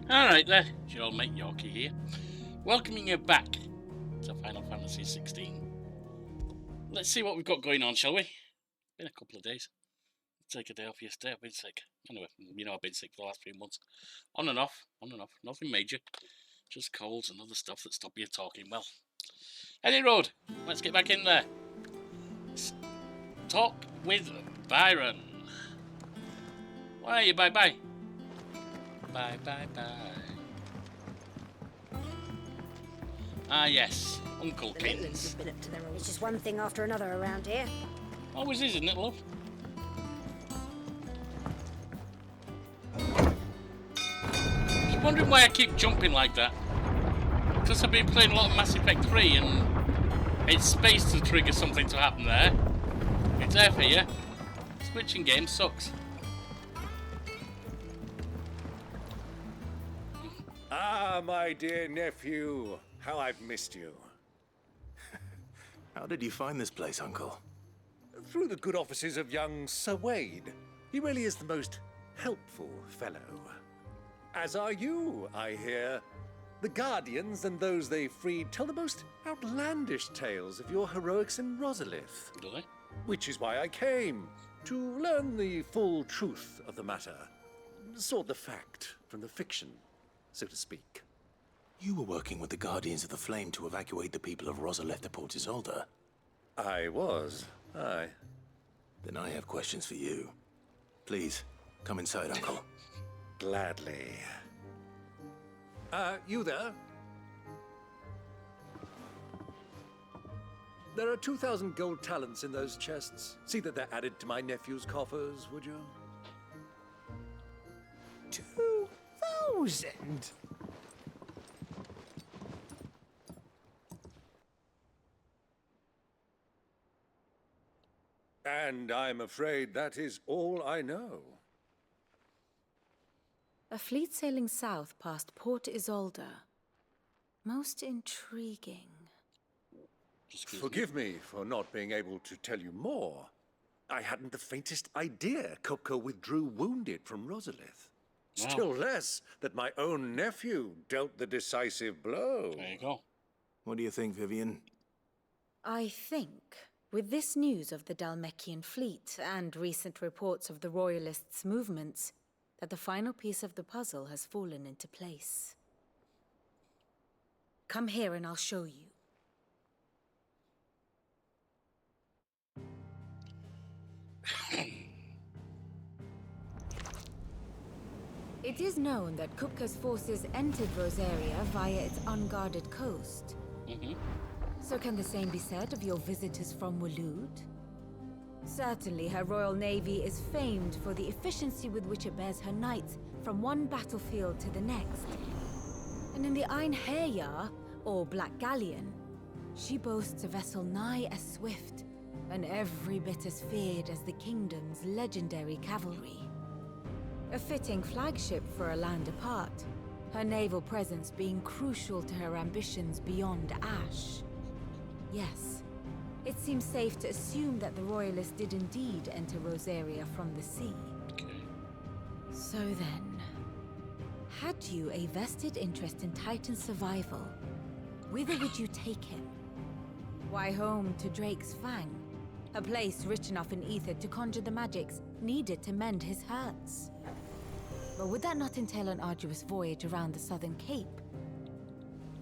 Alright there, it's your old mate Yorkie here, welcoming you back to Final Fantasy XVI. Let's see what we've got going on, shall we? Been a couple of days. Take a day off yesterday, I've been sick. Anyway, you know I've been sick for the last few months. On and off, nothing major. Just colds and other stuff that stop you talking well. Any road, let's get back in there. Let's talk with Byron. Why are you bye-bye? Bye-bye-bye. Ah, yes. Uncle Kins. Been up to their old. It's just one thing after another around here. Always is, isn't it, love? Just wondering why I keep jumping like that. Because I've been playing a lot of Mass Effect 3 and it's space to trigger something to happen there. It's there for you. Switching games sucks. Ah, my dear nephew. How I've missed you. How did you find this place, Uncle? Through the good offices of young Sir Wade. He really is the most helpful fellow. As are you, I hear. The Guardians and those they freed tell the most outlandish tales of your heroics in Rosalith. Do they? Which is why I came, to learn the full truth of the matter. Sort the fact from the fiction, so to speak. You were working with the Guardians of the Flame to evacuate the people of Rosalith to Port Isolde. I was, aye. Then I have questions for you. Please, come inside, Uncle. Gladly. You there? There are 2,000 gold talents in those chests. See that they're added to my nephew's coffers, would you? 2,000? And I'm afraid that is all I know. A fleet sailing south past Port Isolde. Most intriguing. Forgive me for not being able to tell you more. I hadn't the faintest idea Kupka withdrew wounded from Rosalith. Wow. Still less that my own nephew dealt the decisive blow. There you go. What do you think, Vivian? I think, with this news of the Dalmekian fleet and recent reports of the Royalists' movements, that the final piece of the puzzle has fallen into place. Come here and I'll show you. It is known that Kupka's forces entered Rosaria via its unguarded coast. So can the same be said of your visitors from Waloed? Certainly, her royal navy is famed for the efficiency with which it bears her knights from one battlefield to the next. And in the Einherjar, or Black Galleon, she boasts a vessel nigh as swift and every bit as feared as the kingdom's legendary cavalry. A fitting flagship for a land apart, her naval presence being crucial to her ambitions beyond Ash. Yes, it seems safe to assume that the Royalists did indeed enter Rosaria from the sea. Okay. So then, had you a vested interest in Titan's survival, whither would you take him? Why, home to Drake's Fang, a place rich enough in ether to conjure the magics needed to mend his hurts. But would that not entail an arduous voyage around the southern cape?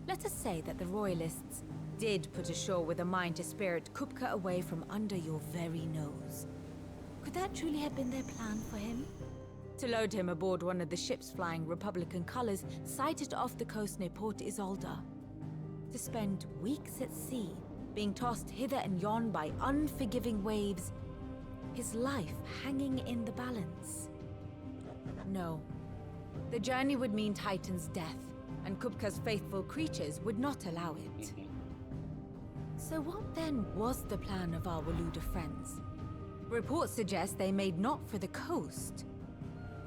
Let us say that the Royalists did put ashore with a mind to spirit Kupka away from under your very nose. Could that truly have been their plan for him? To load him aboard one of the ships flying Republican colors sighted off the coast near Port Isolde. To spend weeks at sea, being tossed hither and yon by unforgiving waves, his life hanging in the balance. No. The journey would mean Titan's death, and Kupka's faithful creatures would not allow it. So what then was the plan of our Waloed friends? Reports suggest they made not for the coast,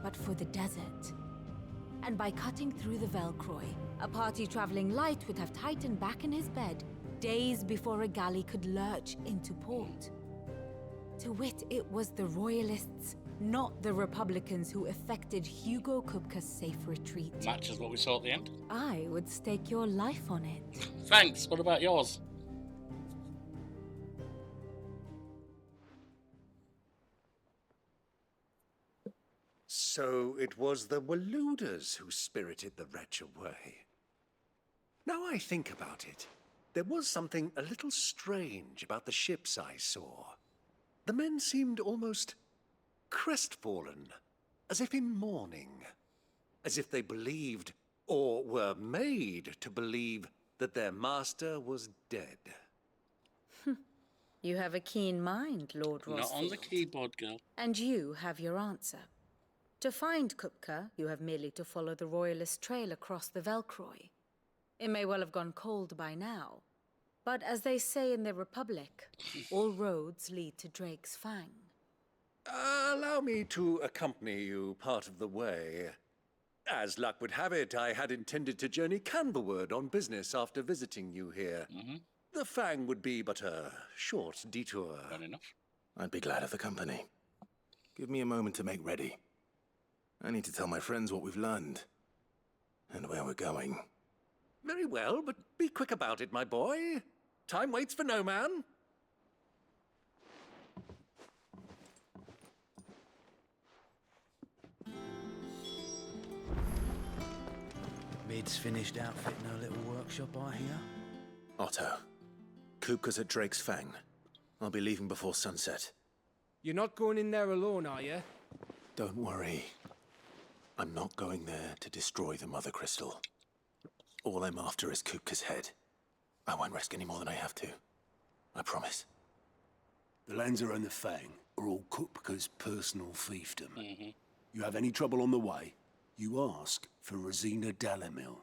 but for the desert. And by cutting through the Velcroy, a party traveling light would have Titan back in his bed days before a galley could lurch into port. To wit, it was the Royalists' not the Republicans who effected Hugo Kupka's safe retreat. Matches what we saw at the end. I would stake your life on it. Thanks. What about yours? So it was the Waluders who spirited the wretch away. Now I think about it, there was something a little strange about the ships I saw. The men seemed almost crestfallen, as if in mourning, as if they believed, or were made to believe, that their master was dead. You have a keen mind, Lord Rossfield. Not on the keyboard, girl. And you have your answer. To find Kupka, you have merely to follow the Royalist trail across the Velcroy. It may well have gone cold by now, but as they say in the Republic, all roads lead to Drake's Fang. Allow me to accompany you part of the way. As luck would have it, I had intended to journey Canberward on business after visiting you here. The Fang would be but a short detour. Fair enough. I'd be glad of the company. Give me a moment to make ready. I need to tell my friends what we've learned. And where we're going. Very well, but be quick about it, my boy. Time waits for no man. Mid's finished outfitting her little workshop, I hear. Otto, Kupka's at Drake's Fang. I'll be leaving before sunset. You're not going in there alone, are you? Don't worry. I'm not going there to destroy the Mother Crystal. All I'm after is Kupka's head. I won't risk any more than I have to. I promise. The Lancer and the Fang are all Kupka's personal fiefdom. You have any trouble on the way, you ask for Rosina Dalamil.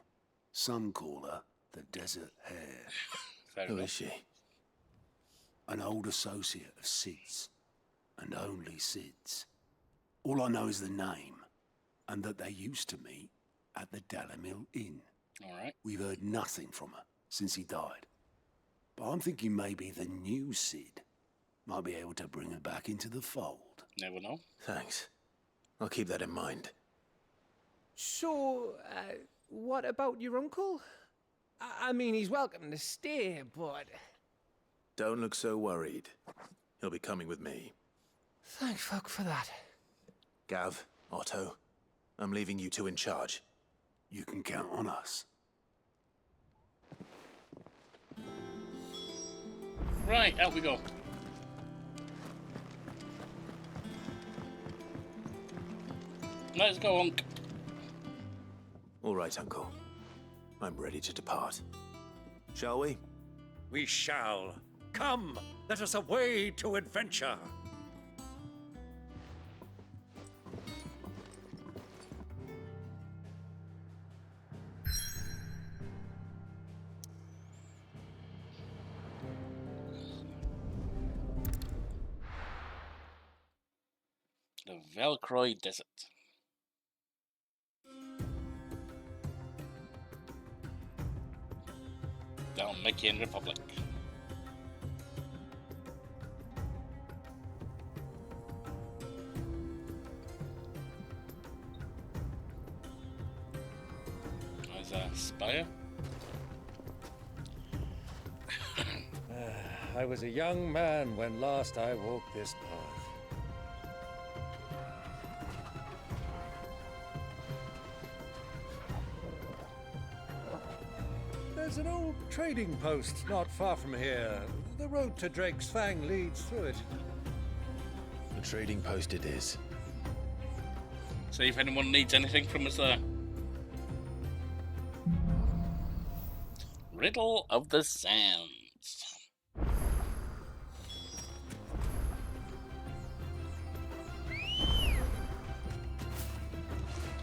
Some call her the Desert Hare. Fair Who enough. is she? An old associate of Sid's, and only Sid's. All I know is the name, and that they used to meet at the Dalamil Inn. All right. We've heard nothing from her since he died. But I'm thinking maybe the new Sid might be able to bring her back into the fold. Never know. Thanks. I'll keep that in mind. So, what about your uncle? I mean, he's welcome to stay, but... Don't look so worried. He'll be coming with me. Thank fuck for that. Gav, Otto, I'm leaving you two in charge. You can count on us. Right, out we go. Let's go, Unc. All right, Uncle. I'm ready to depart. Shall we? We shall. Come, let us away to adventure. The Velcroy Desert. Down Machian Republic. There's a spire. I was a young man when last I walked this path. There's an old trading post not far from here. The road to Drake's Fang leads through it. The trading post it is. See if anyone needs anything from us there. Riddle of the Sands.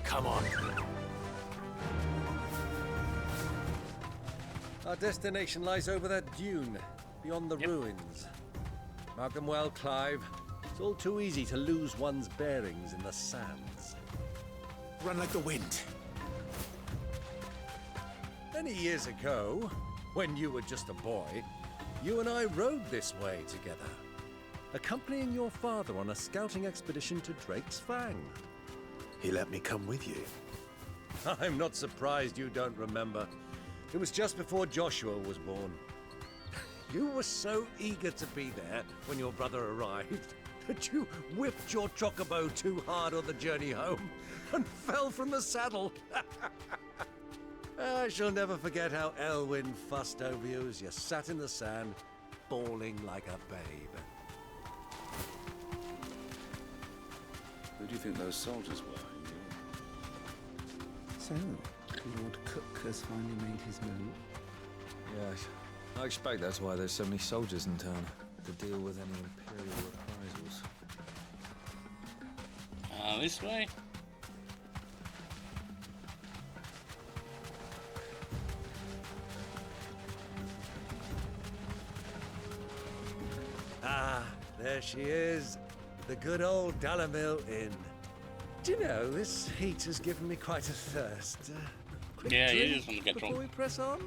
Come on. Our destination lies over that dune, beyond the ruins. Mark them well, Clive. It's all too easy to lose one's bearings in the sands. Run like the wind. Many years ago, when you were just a boy, you and I rode this way together. accompanying your father on a scouting expedition to Drake's Fang. He let me come with you. I'm not surprised you don't remember. It was just before Joshua was born. You were so eager to be there when your brother arrived that you whipped your chocobo too hard on the journey home and fell from the saddle. I shall never forget how Elwyn fussed over you as you sat in the sand, bawling like a babe. Who do you think those soldiers were? So, Lord Cook has finally made his move. Yes. I expect that's why there's so many soldiers in town, to deal with any Imperial reprisals. This way. Ah, there she is. The good old Dalamil Inn. Do you know, this heat has given me quite a thirst. Quick Yeah, you drink just want to get before drunk. we press on?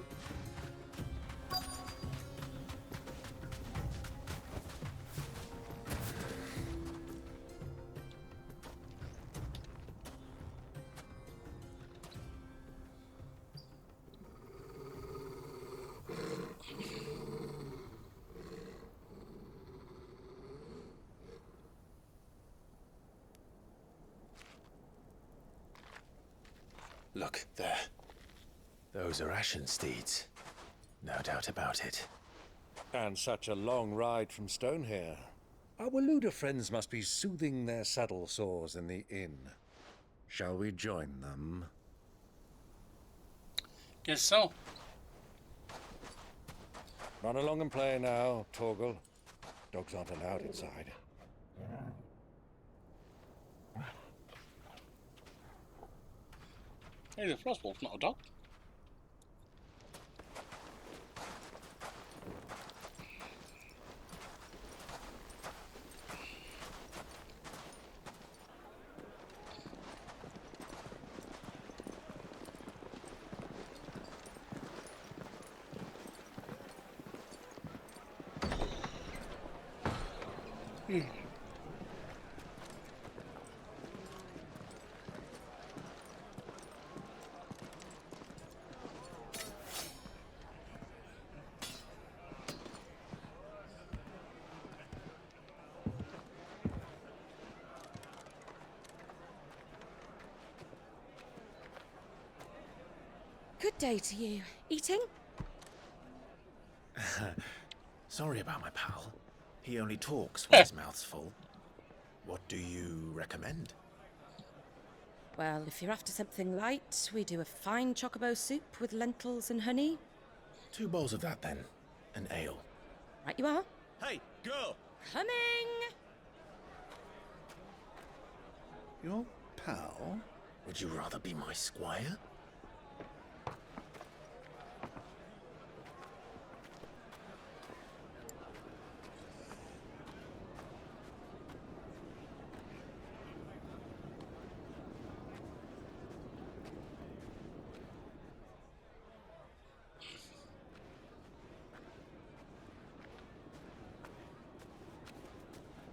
Look, there. Those are Ashen steeds. No doubt about it. And such a long ride from Stonehair. Our Waluda friends must be soothing their saddle sores in the inn. Shall we join them? Guess so. Run along and play now, Torgal. Dogs aren't allowed inside. Hey, the Frostwolf's not a dog. Good day to you. Eating? Sorry about my pal. He only talks when his mouth's full. What do you recommend? Well, if you're after something light, we do a fine chocobo soup with lentils and honey. 2 bowls of that, then. An ale. Right you are. Hey, girl! Coming! Your pal? Would you rather be my squire?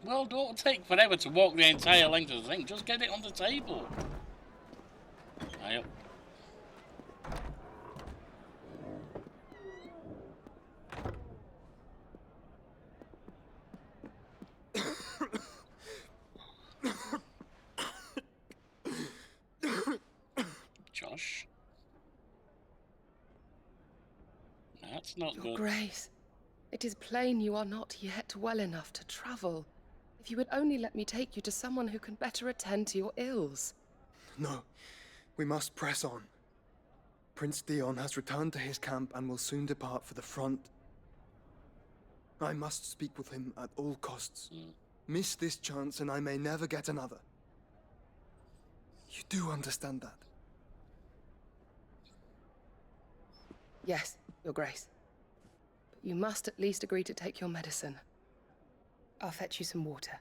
Well, don't take forever to walk the entire length of the thing. Just get it on the table. Aye up. Josh? That's not Your good. Grace, it is plain you are not yet well enough to travel. If you would only let me take you to someone who can better attend to your ills. No, we must press on. Prince Theon has returned to his camp and will soon depart for the front. I must speak with him at all costs. Miss this chance and I may never get another. You do understand that? Yes, Your Grace. But you must at least agree to take your medicine. I'll fetch you some water.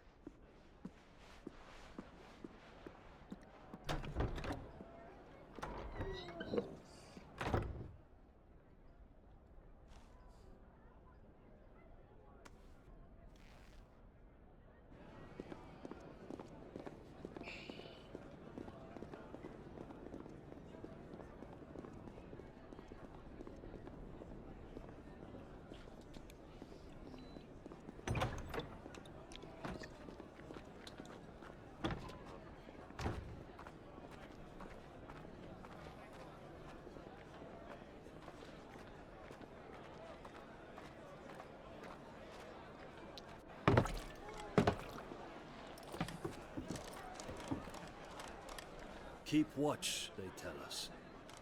keep watch, they tell us.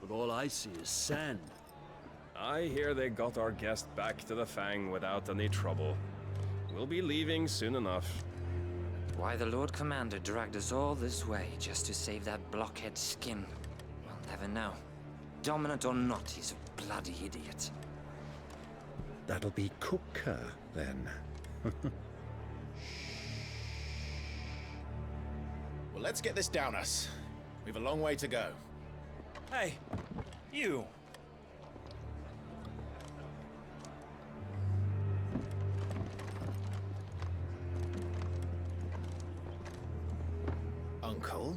But all I see is sand. I hear they got our guest back to the Fang without any trouble. We'll be leaving soon enough. Why the Lord Commander dragged us all this way just to save that blockhead skin, we'll never know. Dominant or not, he's a bloody idiot. That'll be Cooker, then. Well, let's get this down us. We've a long way to go. Hey, you. Uncle?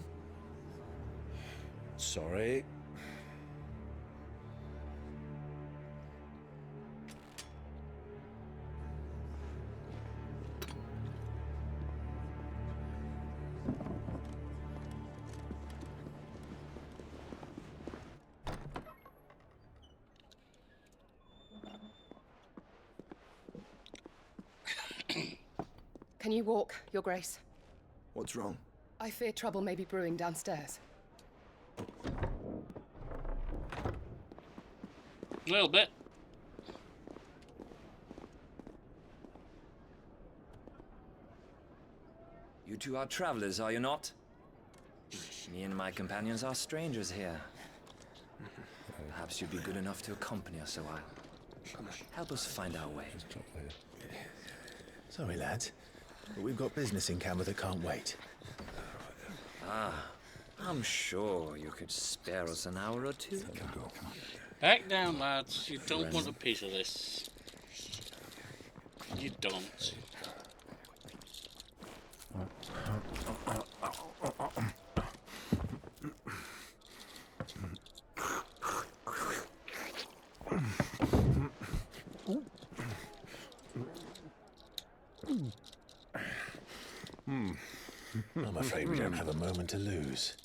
Sorry. Can you walk, Your Grace? What's wrong? I fear trouble may be brewing downstairs. A little bit. You two are travelers, are you not? Me and my companions are strangers here. Perhaps you'd be good enough to accompany us a while. Help us find our way. Sorry, lads, but we've got business in camera that can't wait. Ah, I'm sure you could spare us an hour or two. Back down, lads. You don't want a piece of this. You don't. I'm afraid we don't have a moment to lose.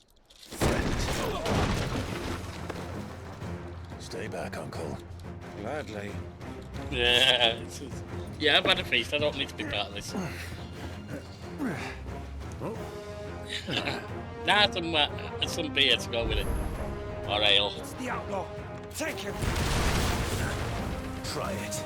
Stay back, Uncle. Gladly. Yeah, yeah, I've had a feast. I don't need to be part of this. Nah, some beer to go with it. Or ale. It's the outlaw. Take him. Try it.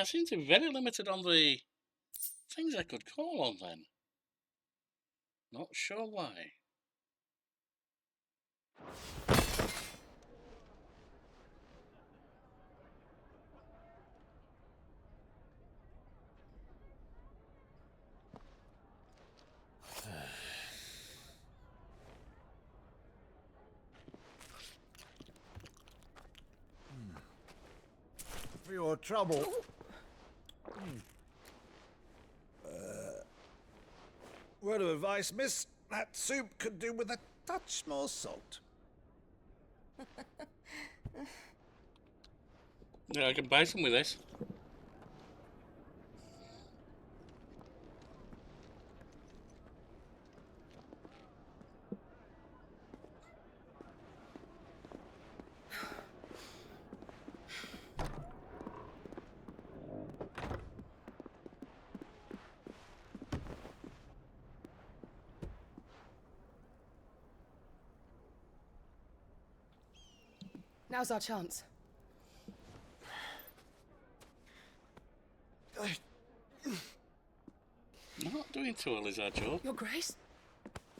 I seem to be very limited on the things I could call on then. Not sure why. For your trouble. Word of advice, miss. That soup could do with a touch more salt. Yeah, I can buy some with this. Now's our chance. Not doing too well, is that, Joe? Your Grace?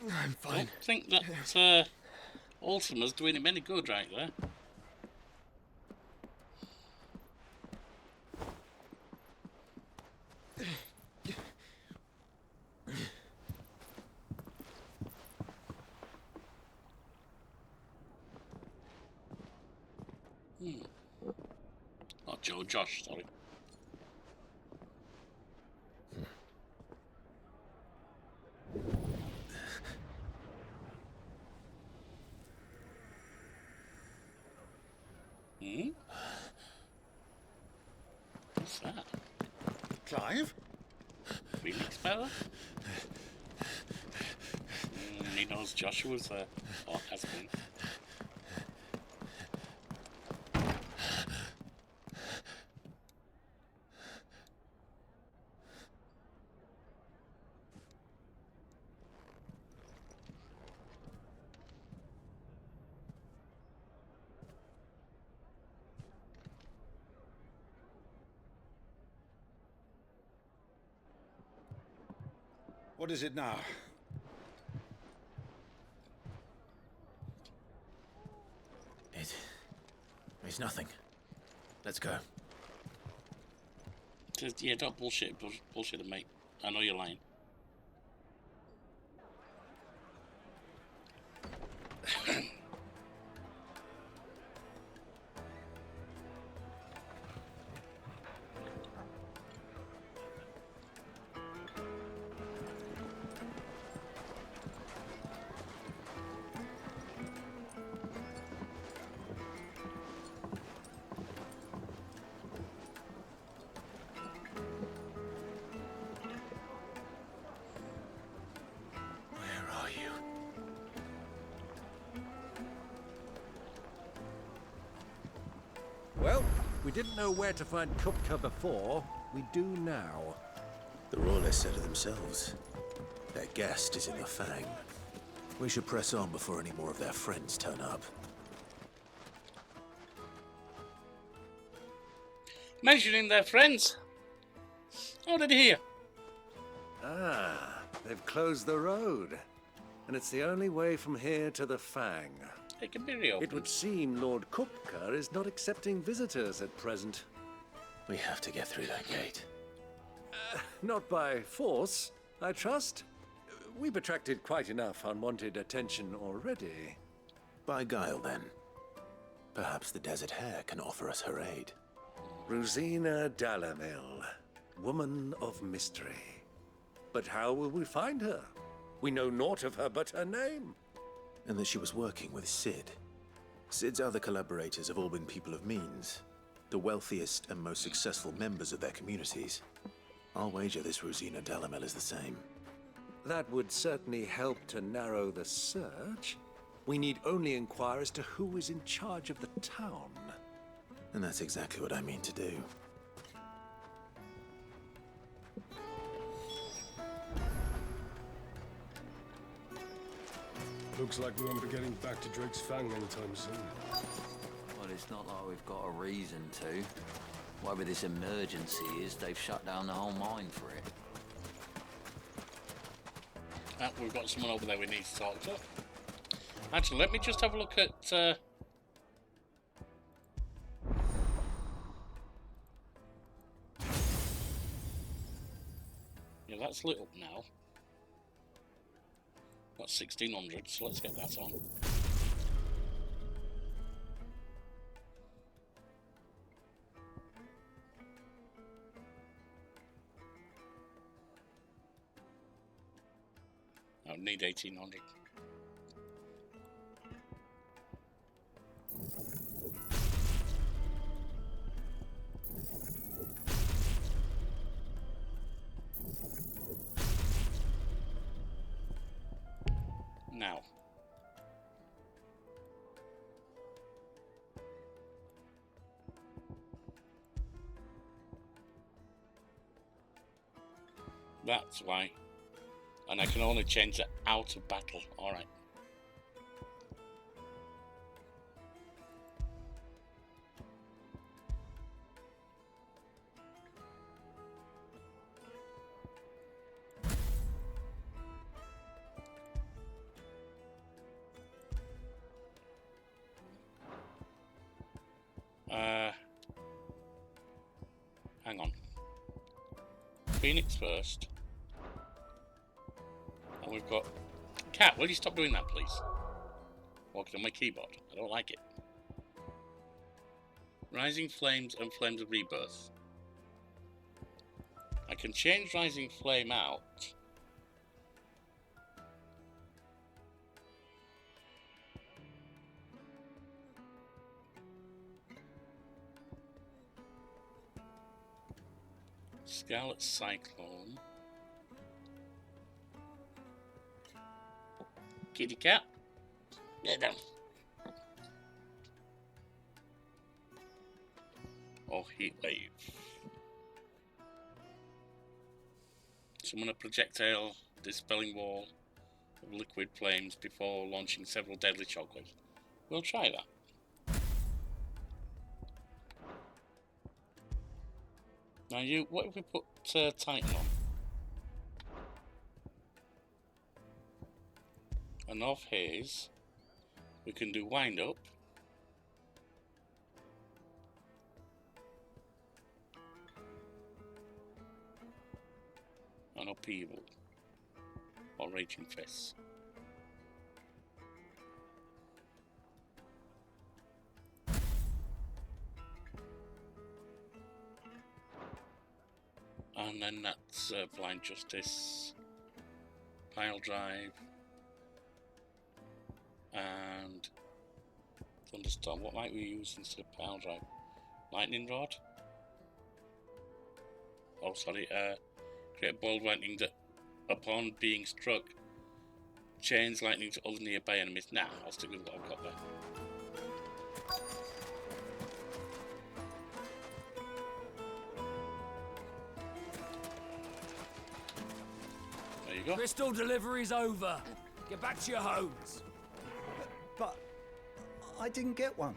I'm I fine. don't think that Ultima's doing him any good right there. Oh, Josh, sorry. What's that? Clive? Phoenix Feather? He knows Joshua's there. Or has been. What is it now? It's nothing. Let's go. Yeah, don't bullshit him, mate. I know you're lying. Well, we didn't know where to find Kupka before. We do now. The Royalists said it themselves. Their guest is in the Fang. We should press on before any more of their friends turn up. Mentioning their friends. How did he hear? Ah, they've closed the road. And it's the only way from here to the Fang. It can be reopened. It would seem Lord Kupka is not accepting visitors at present. We have to get through that gate. Not by force, I trust. We've attracted quite enough unwanted attention already. By guile, then. Perhaps the Desert Hare can offer us her aid. Rosina Dalamil, woman of mystery. But how will we find her? We know naught of her but her name. And that she was working with Sid. Sid's other collaborators have all been people of means, the wealthiest and most successful members of their communities. I'll wager this Rosina Dalamel is the same. That would certainly help to narrow the search. We need only inquire as to who is in charge of the town. And that's exactly what I mean to do. Looks like we won't be getting back to Drake's Fang anytime soon. Well, it's not like we've got a reason to. Whatever this emergency is, they've shut down the whole mine for it. We've got someone over there we need to talk to. Actually, let me just have a look at... Yeah, that's lit up now. Got 1600, so let's get that on. I would need 1800. Now. That's why. And I can only change it out of battle. Alright. Hang on. Phoenix first. And we've got... Cat, will you stop doing that, please? Walking on my keyboard. I don't like it. Rising Flames and Flames of Rebirth. I can change Rising Flame out. Scarlet Cyclone. Kitty cat. Get down. Or Heat Wave. Summon a projectile dispelling wall of liquid flames before launching several deadly shockwaves. We'll try that. Now what if we put Titan on? And off his, we can do wind up. And upheaval. Or raging fists. And then that's Blind Justice, Pile Drive, and Thunderstorm. What might we use instead of Pile Drive? Lightning Rod? Oh, sorry, create a ball of lightning that, upon being struck, chains lightning to other nearby enemies. Nah, I'll stick with what I've got there. There you go. Crystal delivery's over. Get back to your homes. But I didn't get one.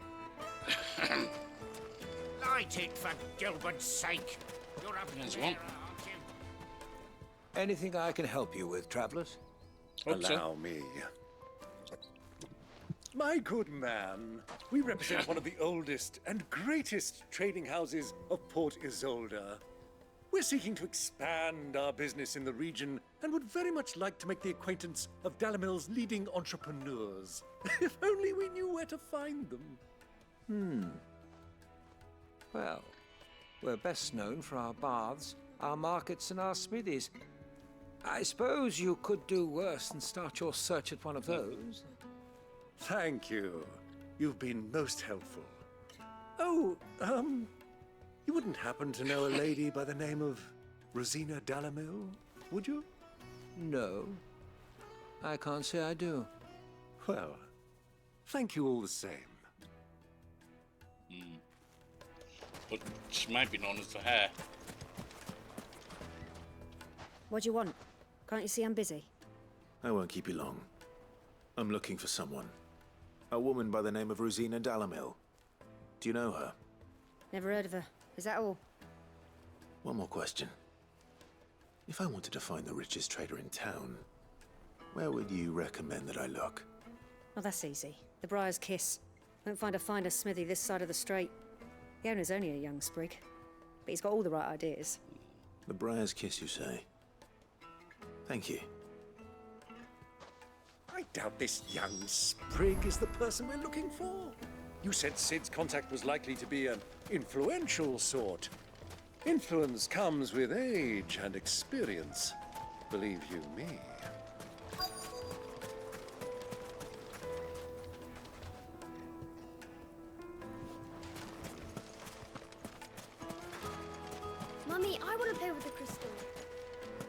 Light it for Gilbert's sake. You're up There's there, one. aren't you? Anything I can help you with, travellers? Allow me. My good man, we represent one of the oldest and greatest trading houses of Port Isolde. We're seeking to expand our business in the region and would very much like to make the acquaintance of Dalamil's leading entrepreneurs. If only we knew where to find them. Well, we're best known for our baths, our markets, and our smithies. I suppose you could do worse than start your search at one of those. Thank you. You've been most helpful. Oh, you wouldn't happen to know a lady by the name of Rosina Dalamil, would you? No, I can't say I do. Well, thank you all the same. But she might be known as the Hare. What do you want? Can't you see I'm busy? I won't keep you long. I'm looking for someone. A woman by the name of Rosina Dalamil. Do you know her? Never heard of her. Is that all? One more question. If I wanted to find the richest trader in town, where would you recommend that I look? Oh, that's easy. The Briar's Kiss. Won't find a finer smithy this side of the strait. The owner's only a young sprig, but he's got all the right ideas. The Briar's Kiss, you say? Thank you. I doubt this young sprig is the person we're looking for. You said Sid's contact was likely to be an influential sort. Influence comes with age and experience, believe you me. Mummy, I want to play with the crystal.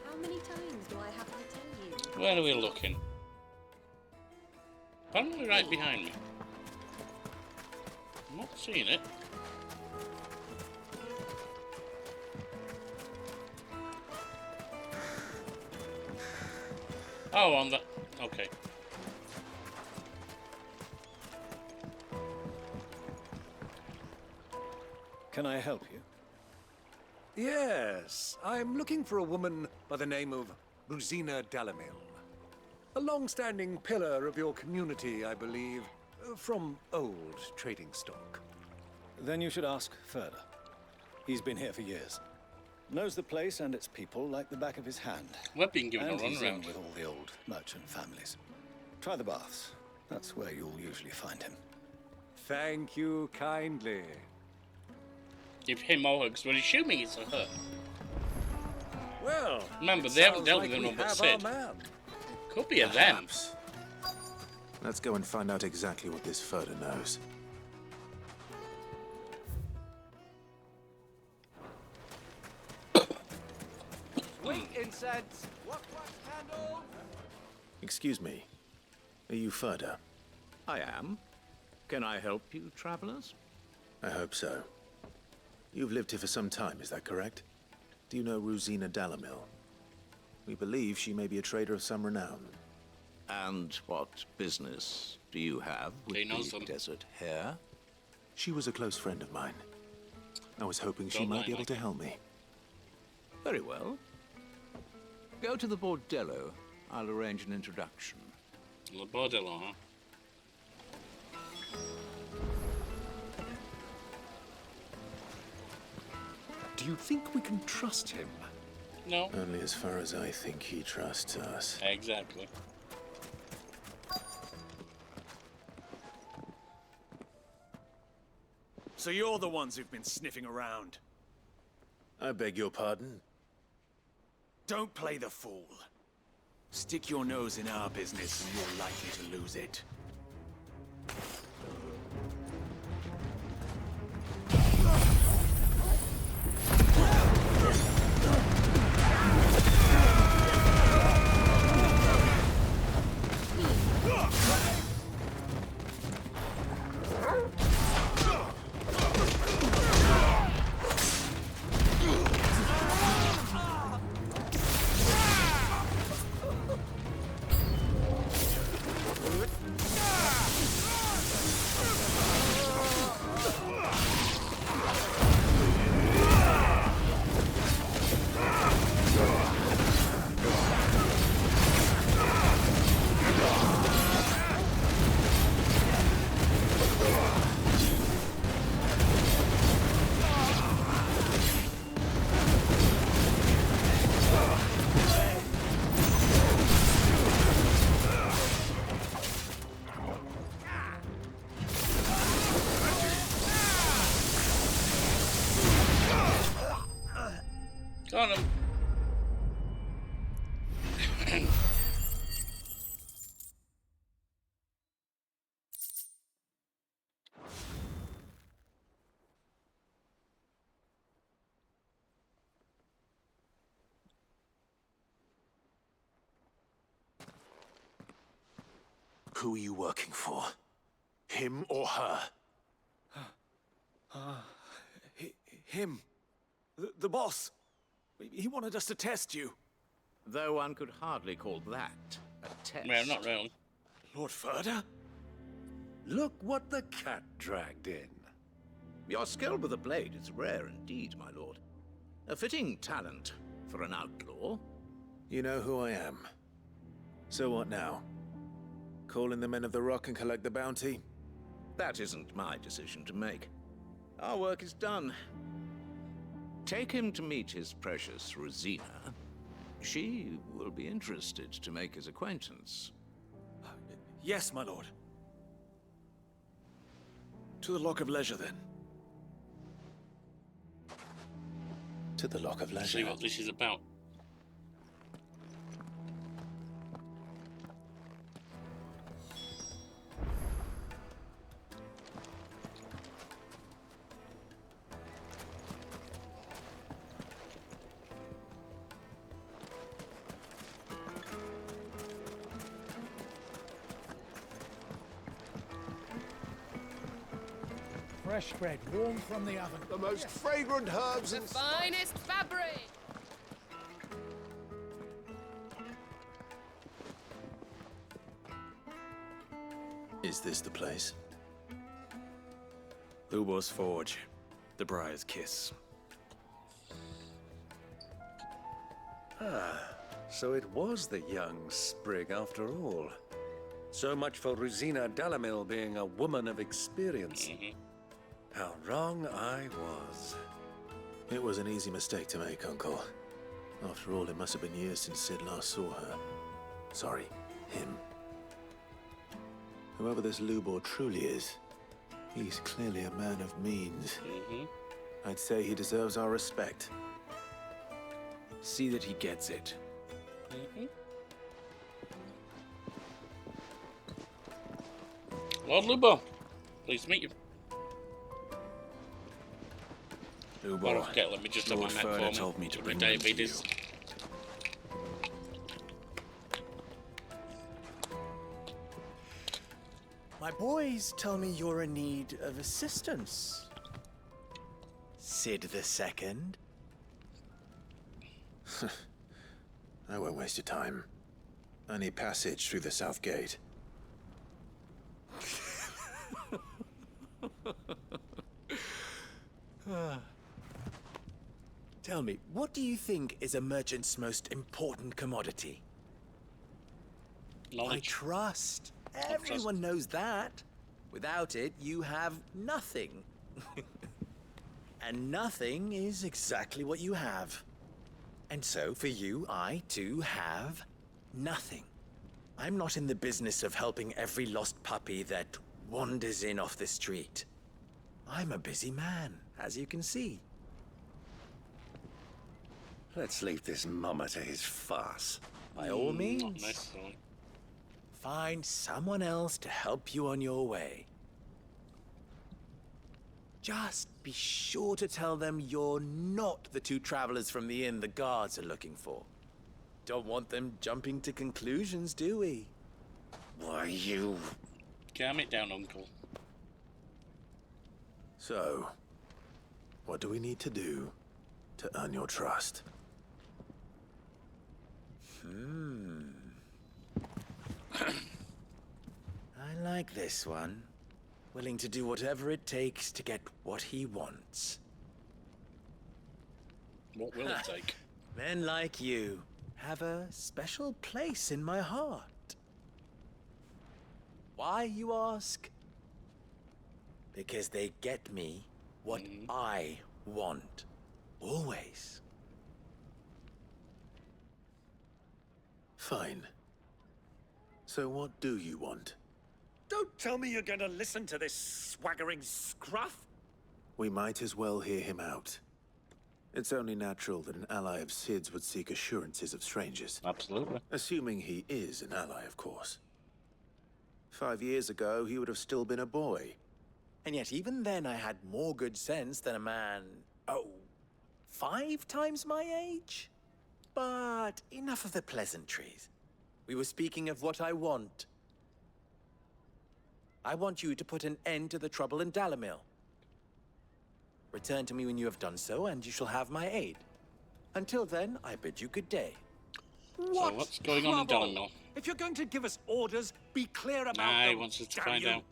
How many times do I have to tell you? Where are we looking? Apparently right behind me. I'm not seeing it. Oh, on that. Okay. Can I help you? Yes, I'm looking for a woman by the name of Rosina Dalamil. A long-standing pillar of your community, I believe, from old trading stock. Then you should ask further. He's been here for years. Knows the place and its people like the back of his hand. We're being given and a run he's in around. with all the old merchant families. Try the baths. That's where you'll usually find him. Thank you kindly. Give him more hugs. We're assuming it's a her. Well, remember, it they haven't sounds dealt like with we anyone but have Sid. our man. Could be a them. Perhaps. Let's go and find out exactly what this Furter knows. Sweet incense. Wax candles. Excuse me. Are you Furter? I am. Can I help you, travelers? I hope so. You've lived here for some time, is that correct? Do you know Rosina Dalamil? We believe she may be a trader of some renown. And what business do you have with the desert hare? She was a close friend of mine. I was hoping she might be able to help me. Very well. Go to the bordello. I'll arrange an introduction. The bordello, huh? Do you think we can trust him? No. Only as far as I think he trusts us. Exactly. So you're the ones who've been sniffing around. I beg your pardon? Don't play the fool. Stick your nose in our business and you're likely to lose it. Got him. Who are you working for? Him or her? Him. The boss. He wanted us to test you. Though one could hardly call that a test. Well, not really. Lord Furder? Look what the cat dragged in. Your skill with the blade is rare indeed, my lord. A fitting talent for an outlaw. You know who I am. So what now? Call in the men of the Rock and collect the bounty? That isn't my decision to make. Our work is done. Take him to meet his precious Rosina. She will be interested to make his acquaintance. Yes, my lord. To the Lock of Leisure, then. To the Lock of Leisure. See what this is about. Fresh bread, warm from the oven. The most fragrant herbs and... The finest fabric! Is this the place? Lubor's Forge. The Briar's Kiss. Ah, so it was the young sprig after all. So much for Rosina Dalamil being a woman of experience. How wrong I was. It was an easy mistake to make, Uncle. After all, it must have been years since Sid last saw her. Sorry, him. Whoever this Lubor truly is, he's clearly a man of means. I'd say he deserves our respect. See that he gets it. Lord Lubor, pleased to meet you. Lubor, Don't forget, let me just have my Lord map Ferda for me. told me to Every bring day them to it is. My boys tell me you're in need of assistance. Sid the Second. I won't waste your time. I need passage through the south gate. Tell me, what do you think is a merchant's most important commodity? Knowledge. Trust. Everyone knows that. Without it, you have nothing. And nothing is exactly what you have. And so, for you, I, too, have nothing. I'm not in the business of helping every lost puppy that wanders in off the street. I'm a busy man, as you can see. Let's leave this mummer to his farce. By all means. Not necessarily. Find someone else to help you on your way. Just be sure to tell them you're not the two travelers from the inn the guards are looking for. Don't want them jumping to conclusions, do we? Why, you... Calm it down, Uncle. So, what do we need to do to earn your trust? I like this one. Willing to do whatever it takes to get what he wants. What will it take? Men like you have a special place in my heart. Why, you ask? Because they get me what I want. Always. Fine. So what do you want? Don't tell me you're going to listen to this swaggering scruff. We might as well hear him out. It's only natural that an ally of Sid's would seek assurances of strangers. Absolutely. Assuming he is an ally, of course. 5 years ago, he would have still been a boy. And yet even then I had more good sense than a man, 5 times my age? But enough of the pleasantries. We were speaking of what I want. I want you to put an end to the trouble in Dalamil. Return to me when you have done so, and you shall have my aid. Until then, I bid you good day. What So what's going on in Dalamil? If you're going to give us orders, be clear about Nah, he them. wants us to damn find you. out.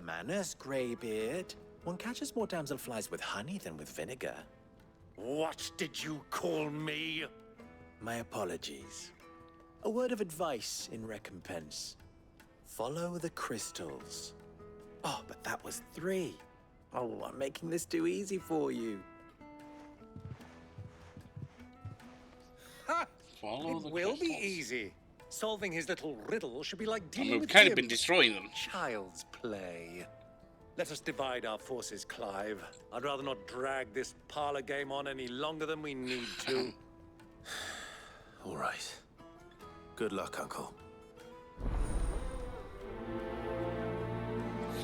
Manners, Greybeard. One catches more damselflies with honey than with vinegar. What did you call me? My apologies. A word of advice in recompense. Follow the crystals. Oh, but that was 3. Oh, I'm making this too easy for you. Ha! Follow the It will be crystals. easy. Solving his little riddle should be like And dealing we've with kind him. of been destroying them. Child's play. Let us divide our forces, Clive. I'd rather not drag this parlor game on any longer than we need to. All right. Good luck, Uncle.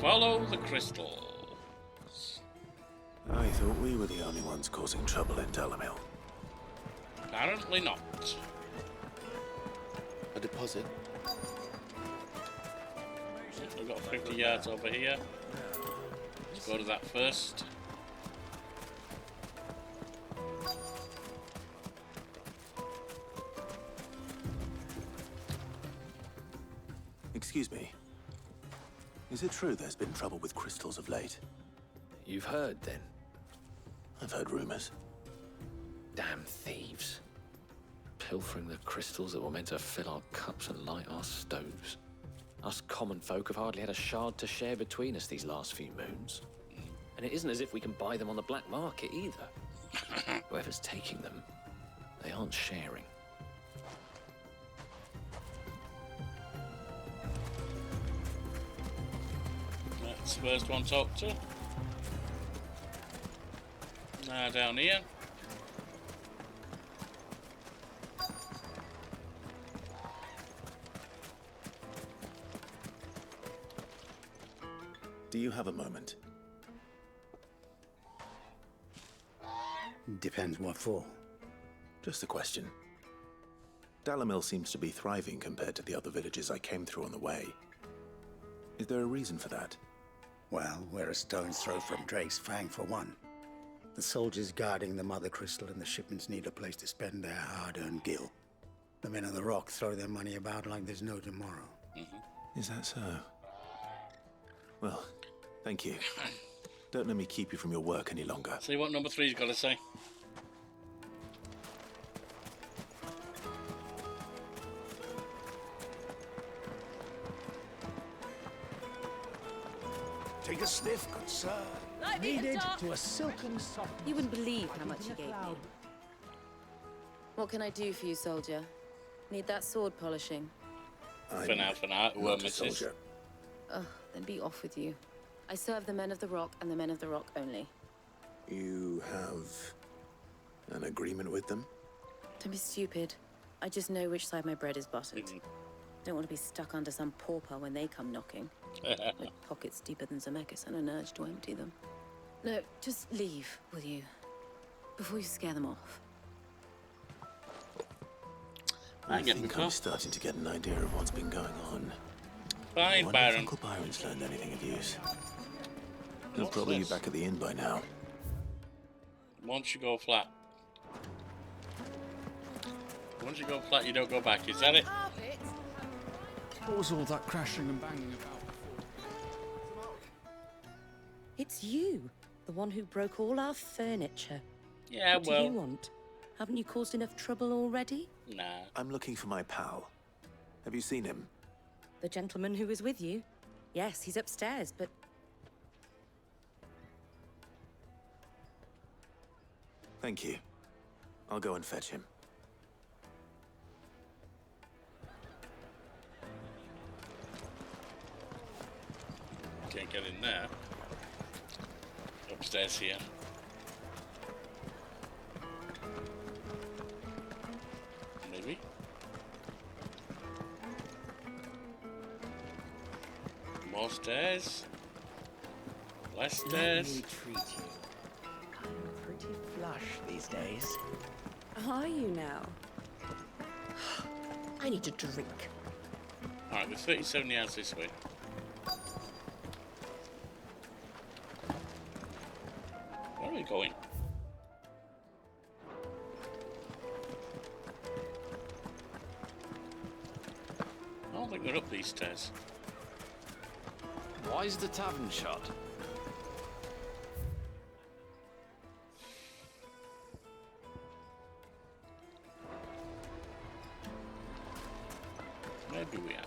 Follow the crystals. I thought we were the only ones causing trouble in Dalamil. Apparently not. A deposit? We've got 50 yards over here. Let's go to that first. Excuse me. Is it true there's been trouble with crystals of late? You've heard, then? I've heard rumors. Damn thieves. Pilfering the crystals that were meant to fill our cups and light our stoves. Us common folk have hardly had a shard to share between us these last few moons. And And it isn't as if we can buy them on the black market either. Whoever's taking them, they aren't sharing. That's the first one talked to. Now down here. Do you have a moment? Depends what for. Just a question. Dalamil seems to be thriving compared to the other villages I came through on the way. Is there a reason for that? Well, we're a stone's throw from Drake's Fang for one. The soldiers guarding the Mother Crystal and the shipments need a place to spend their hard-earned gil. The men of the Rock throw their money about like there's no tomorrow. Is that so? Well, thank you. Don't let me keep you from your work any longer. See what number 3's got to say. Take a sniff, good sir. Needed to a silken soft. You wouldn't believe how much he gave me. What can I do for you, soldier? Need that sword polishing? For now, not a soldier. Oh, then be off with you. I serve the men of the Rock and the men of the Rock only. You have an agreement with them? Don't be stupid. I just know which side my bread is buttered. Don't want to be stuck under some pauper when they come knocking. With pockets deeper than Zemeckis and an urge to empty them. No, just leave, will you? Before you scare them off. I think I'm starting to get an idea of what's been going on. Fine, I wonder if Baron. Uncle Byron's learned anything of use. He'll probably be back at the inn by now. Once you go flat. Once you go flat, you don't go back. Is that it? What was all that crashing and banging about? It's you, the one who broke all our furniture. Yeah, what well. do you want? Haven't you caused enough trouble already? Nah. I'm looking for my pal. Have you seen him? The gentleman who was with you? Yes, he's upstairs, but... Thank you. I'll go and fetch him. Can't get in there. Upstairs here. Maybe. More stairs. Less stairs. Let me treat you. I'm pretty flush these days. Are you now? I need a drink. Alright, we're 37 yards this way. Where are we going? I don't think we're up these stairs. Why is the tavern shut? Maybe we are.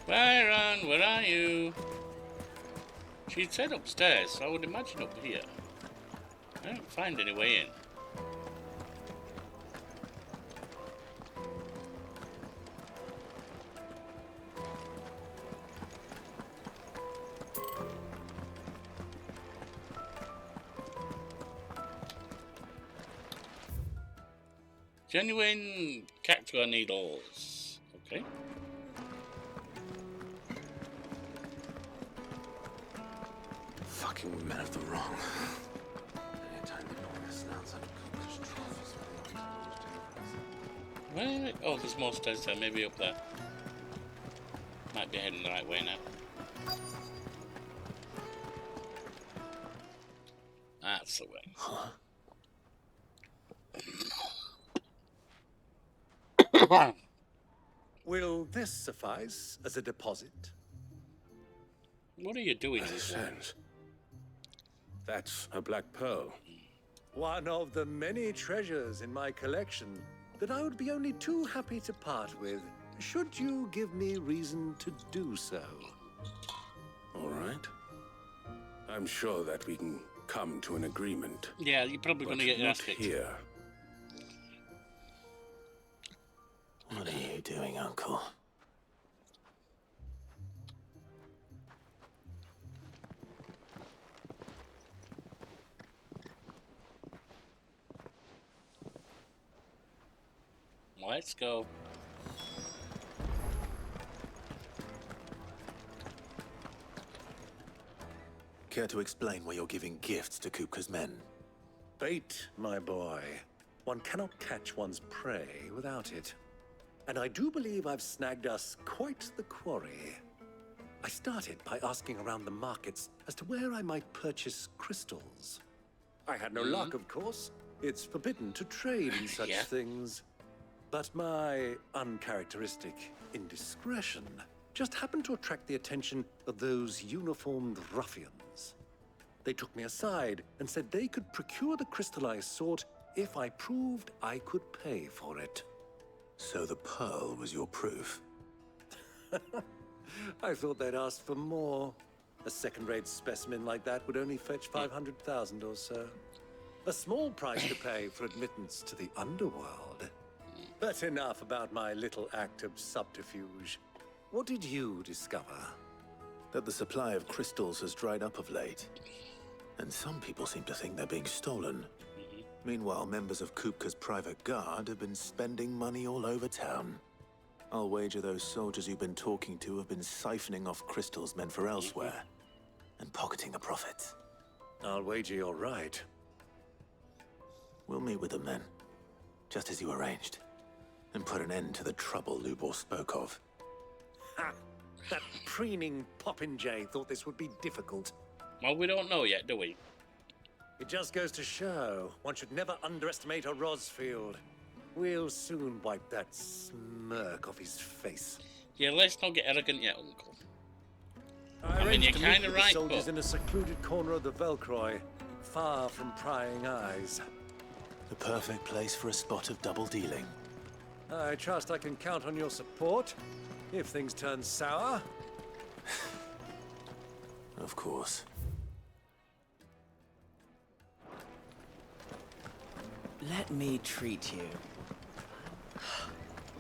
Byron, where are you? She said upstairs, so I would imagine up here. I don't find any way in. Genuine cactuar needles. Okay. Fucking men of the wrong. Where? Oh, there's more stairs there. Maybe up there. Might be heading the right way now. That's the way. Huh? Will this suffice as a deposit? What are you doing? Sense. That's a black pearl. One of the many treasures in my collection that I would be only too happy to part with, should you give me reason to do so. All right. I'm sure that we can come to an agreement. Yeah, you're probably going to get your ass not kicked. here. What are you doing, Uncle? Let's go. Care to explain why you're giving gifts to Kupka's men? Bait, my boy. One cannot catch one's prey without it. And I do believe I've snagged us quite the quarry. I started by asking around the markets as to where I might purchase crystals. I had no luck, of course. It's forbidden to trade in such things. But my uncharacteristic indiscretion just happened to attract the attention of those uniformed ruffians. They took me aside and said they could procure the crystal I sought if I proved I could pay for it. So the pearl was your proof? I thought they'd asked for more. A second-rate specimen like that would only fetch 500,000 or so. A small price to pay for admittance to the underworld. But enough about my little act of subterfuge. What did you discover? That the supply of crystals has dried up of late. And some people seem to think they're being stolen. Meanwhile, members of Kupka's private guard have been spending money all over town. I'll wager those soldiers you've been talking to have been siphoning off crystals meant for elsewhere and pocketing the profits. I'll wager you're right. We'll meet with them then, just as you arranged, and put an end to the trouble Lubor spoke of. Ha! That preening popinjay thought this would be difficult. Well, we don't know yet, do we? It just goes to show one should never underestimate a Rosfield. We'll soon wipe that smirk off his face. Yeah, let's not get arrogant yet, Uncle. I mean, you're arranged to meet kind with of the right, soldiers but... in a secluded corner of the Velcroy, far from prying eyes. The perfect place for a spot of double dealing. I trust I can count on your support if things turn sour. Of course. Let me treat you.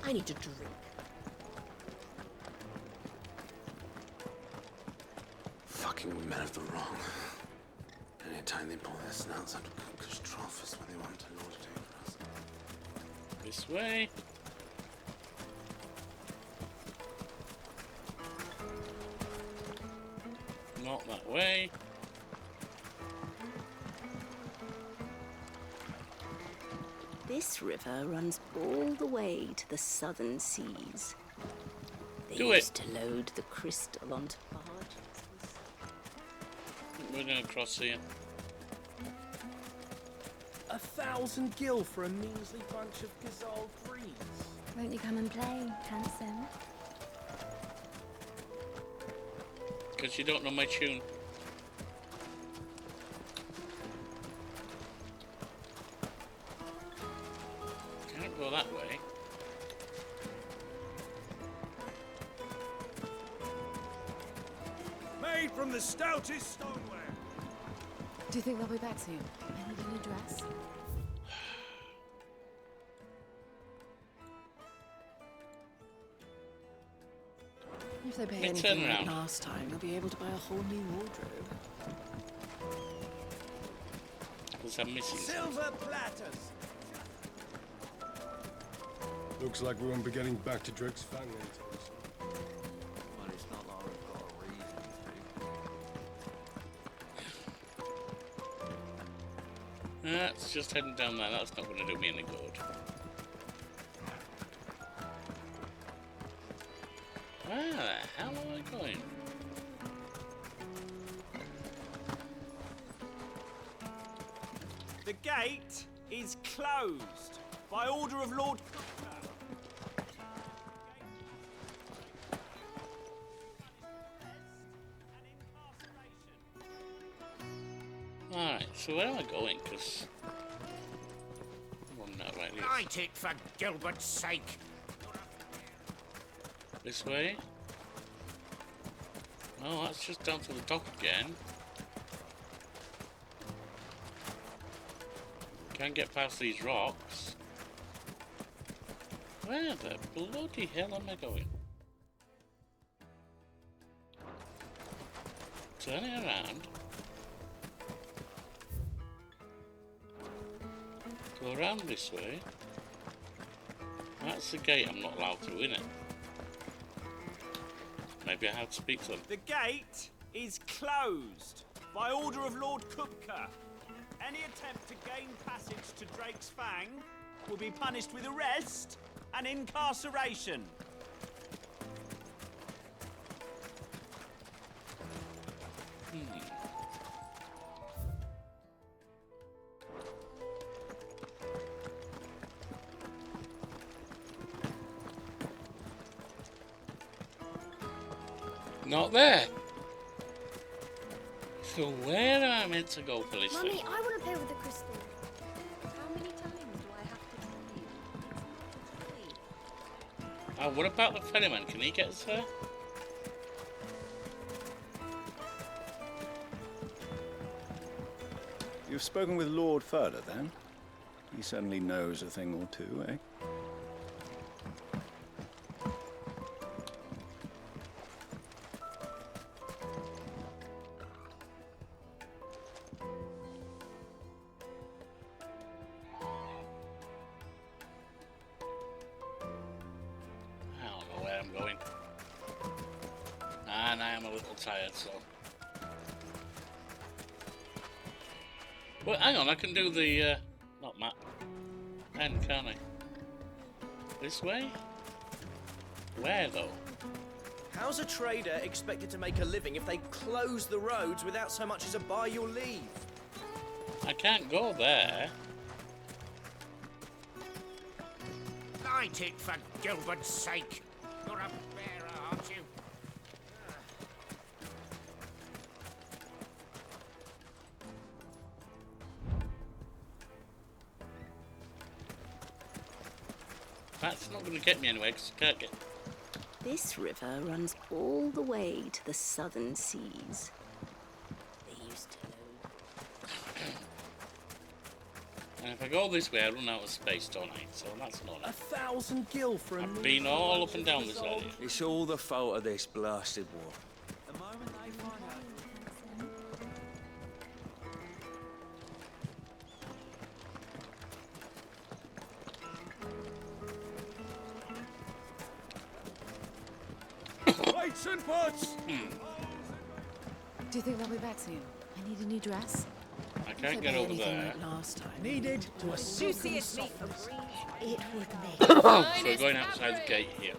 I need a drink. Fucking men of the wrong. Anytime they pull their snouts out of Kupka's trough is when they want to lord it over us. This way. Not that way. This river runs all the way to the southern seas. They Do it. used to load the crystal onto barges. We're going to cross here. 1,000 gil for a measly bunch of Gazal trees. Won't you come and play, handsome? Because you don't know my tune. Can't go that way. Made from the stoutest stoneware. Do you think they'll be back soon? I need an address. If they pay Let's turn anything like around. last time, they'll be able to buy a whole new wardrobe. Because I'm missing Silver platters. Looks like we won't be getting back to Drake's Fang anytime soon. Well, it's not like we've got a reason to. That's just heading down there. That's not going to do me any good. Where the hell am I going? The gate is closed by order of Lord Kupka. Alright, so where am I going? Because Light it, for Gilbert's sake. This way? Oh, that's just down to the dock again. Can't get past these rocks. Where the bloody hell am I going? Turning around. Go around this way. That's the gate I'm not allowed through, innit? Maybe I have to speak to them. The gate is closed by order of Lord Kupka. Any attempt to gain passage to Drake's Fang will be punished with arrest and incarceration. Not there. So where am I meant to go for this Mummy, thing? I want to play with the crystal. How many times do I have to tell you? What about the ferryman? Can he get us there? You've spoken with Lord Furder, then? He certainly knows a thing or two, eh? And I am a little tired, so. Well, hang on, I can do the, not map. End, can't I? This way? Where, though? How's a trader expected to make a living if they close the roads without so much as a by your leave? I can't go there. Light it, for Gilbert's sake. You're a bearer, aren't you? That's not going to get me anywhere because I can't get... This river runs all the way to the southern seas. They used to know. And if I go this way, I run out of space, don't I? So that's not it. 1,000 gil for a I've been all up and down this area. It's all the fault of this blasted war. The moment they find out. Lights and pots! Do you think they'll be back soon? I need a new dress. I can't get over there. Last time. Needed to a Juiciest meat for breeze. It would make. So we're going outside the gate here.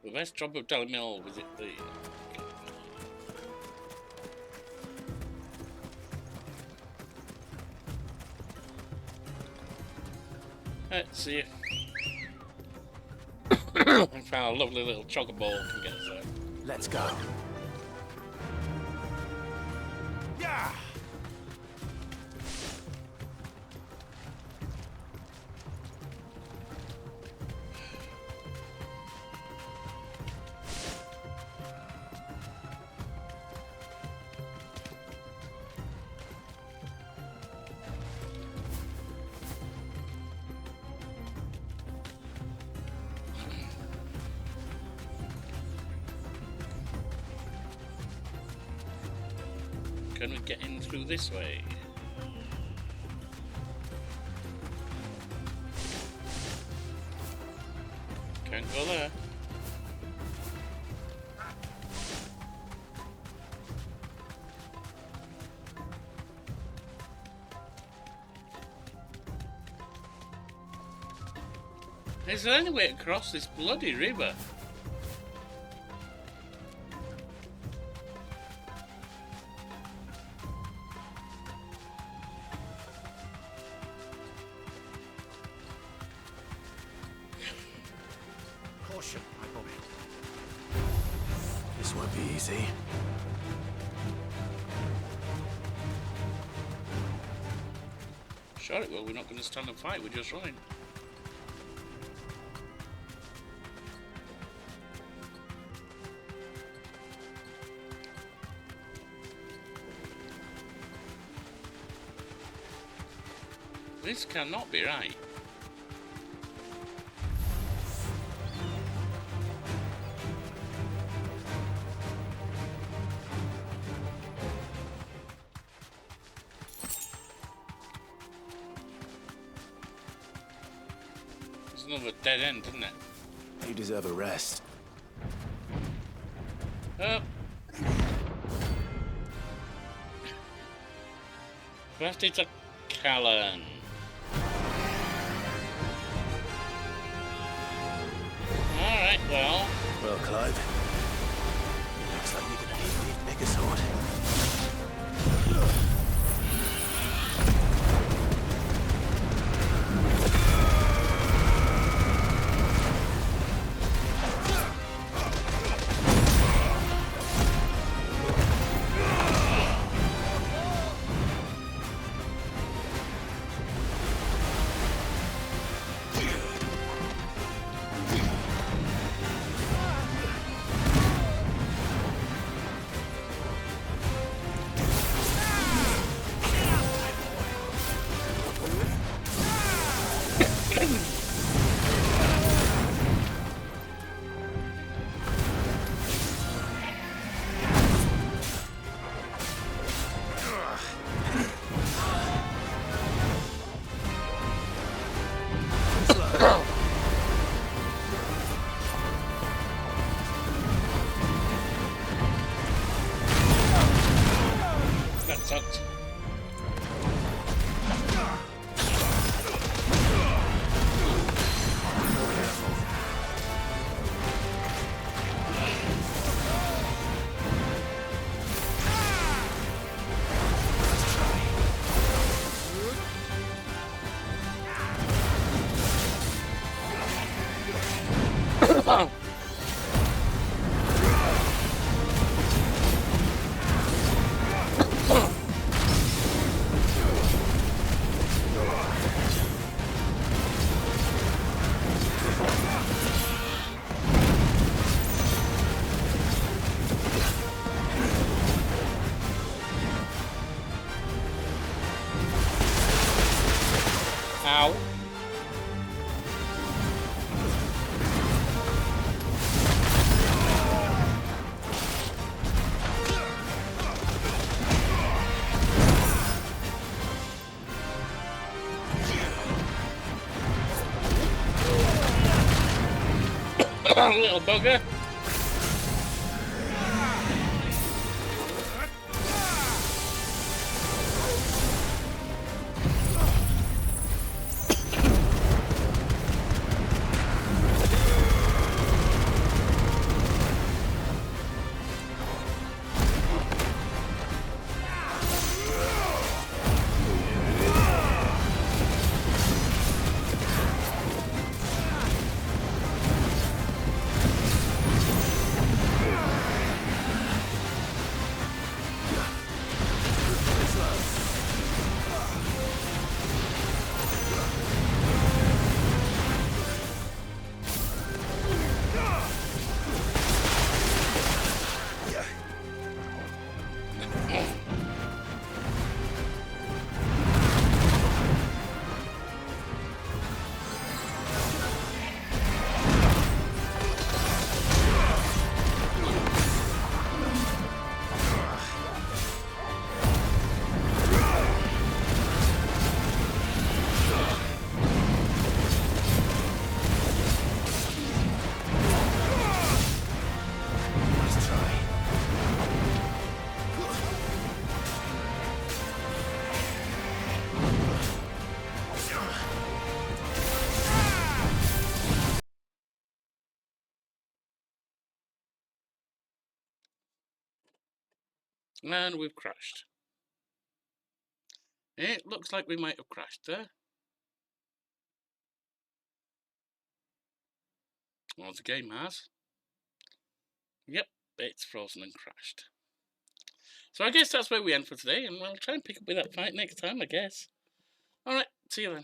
The best job of Delamil was it the... Let's see if I found a lovely little chocobo can get us there. Let's go. Yeah! Can we get in through this way? Can't go there. Is there any way to cross this bloody river? Caution, my boy. This won't be easy. Sure it will. We're not going to stand and fight. We're just running. This cannot be right. It's another dead end, isn't it? You deserve a rest. First it's a Callan. Alright, well. Well, Clive. Looks like you're gonna need a bigger sword. That sucked. Ow. Little bugger. And we've crashed. It looks like we might have crashed there. Well, the game has. Yep, it's frozen and crashed. So I guess that's where we end for today, and we'll try and pick up with that fight next time, I guess. Alright, see you then.